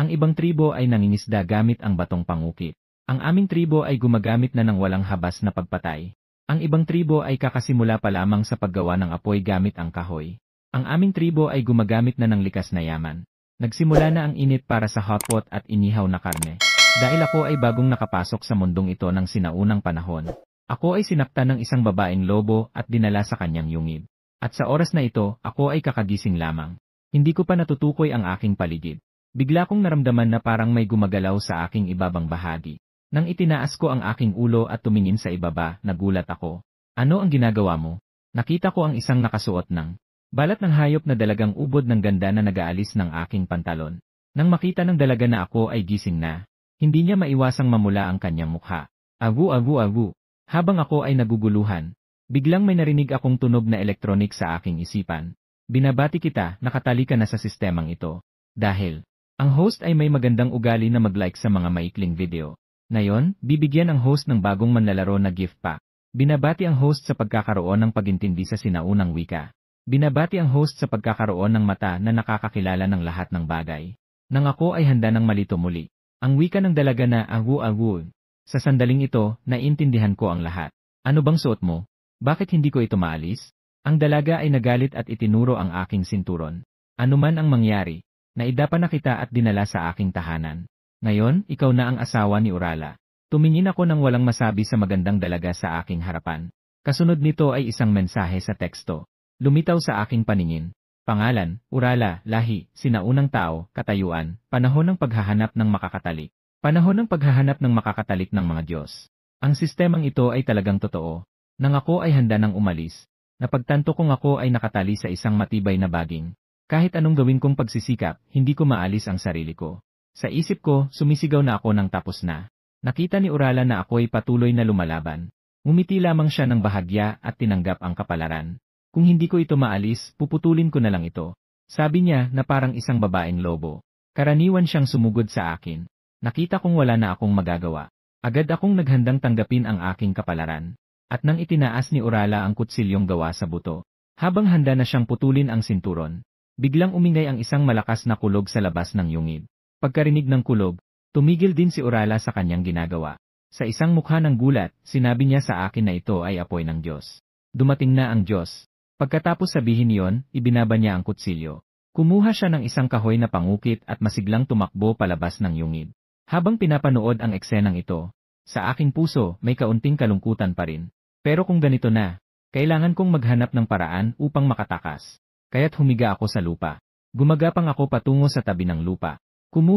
Ang ibang tribo ay nangingisda gamit ang batong pangukit. Ang aming tribo ay gumagamit na ng walang habas na pagpatay. Ang ibang tribo ay kakasimula pa lamang sa paggawa ng apoy gamit ang kahoy. Ang aming tribo ay gumagamit na ng likas na yaman. Nagsimula na ang init para sa hotpot at inihaw na karne. Dahil ako ay bagong nakapasok sa mundong ito ng sinaunang panahon. Ako ay sinaktan ng isang babaeng lobo at dinala sa kanyang yungib. At sa oras na ito, ako ay kakagising lamang. Hindi ko pa natutukoy ang aking paligid. Bigla kong naramdaman na parang may gumagalaw sa aking ibabang bahagi. Nang itinaas ko ang aking ulo at tumingin sa ibaba, nagulat ako. Ano ang ginagawa mo? Nakita ko ang isang nakasuot ng balat ng hayop na dalagang ubod ng ganda na nag-aalis ng aking pantalon. Nang makita ng dalaga na ako ay gising na, hindi niya maiwasang mamula ang kanyang mukha. Agu agu agu. Habang ako ay naguguluhan, biglang may narinig akong tunog na elektronik sa aking isipan. Binabati kita, nakatali ka na sa sistemang ito. Dahil ang host ay may magandang ugali na mag-like sa mga maikling video. Ngayon, bibigyan ang host ng bagong manlalaro na gift pack. Binabati ang host sa pagkakaroon ng pagintindi sa sinaunang wika. Binabati ang host sa pagkakaroon ng mata na nakakakilala ng lahat ng bagay. Nang ako ay handa ng malito muli. Ang wika ng dalaga na agu-agu. Sa sandaling ito, naiintindihan ko ang lahat. Ano bang suot mo? Bakit hindi ko ito maalis? Ang dalaga ay nagalit at itinuro ang aking sinturon. Ano man ang mangyari, naidapa na kita at dinala sa aking tahanan. Ngayon, ikaw na ang asawa ni Urala. Tumingin ako nang walang masabi sa magandang dalaga sa aking harapan. Kasunod nito ay isang mensahe sa teksto. Lumitaw sa aking paningin. Pangalan, Urala, lahi, sinaunang tao, katayuan, panahon ng paghahanap ng makakatalik. Panahon ng paghahanap ng makakatalik ng mga Diyos. Ang sistemang ito ay talagang totoo. Nang ako ay handa ng umalis, napagtanto kong ako ay nakatali sa isang matibay na baging. Kahit anong gawin kong pagsisikap, hindi ko maalis ang sarili ko. Sa isip ko, sumisigaw na ako ng tapos na. Nakita ni Urala na ako ay patuloy na lumalaban. Ngumiti lamang siya ng bahagya at tinanggap ang kapalaran. Kung hindi ko ito maalis, puputulin ko na lang ito. Sabi niya na parang isang babaeng lobo. Karaniwan siyang sumugod sa akin. Nakita kong wala na akong magagawa. Agad akong naghandang tanggapin ang aking kapalaran. At nang itinaas ni Urala ang kutsilyong gawa sa buto, habang handa na siyang putulin ang sinturon, biglang umingay ang isang malakas na kulog sa labas ng yungib. Pagkarinig ng kulog, tumigil din si Urala sa kanyang ginagawa. Sa isang mukha ng gulat, sinabi niya sa akin na ito ay apoy ng Diyos. Dumating na ang Diyos. Pagkatapos sabihin niyon, ibinaba niya ang kutsilyo. Kumuha siya ng isang kahoy na pangukit at masiglang tumakbo palabas ng yungib. Habang pinapanood ang eksenang ito, sa aking puso may kaunting kalungkutan pa rin. Pero kung ganito na, kailangan kong maghanap ng paraan upang makatakas. Kaya't humiga ako sa lupa. Gumagapang ako patungo sa tabi ng lupa. Kumuha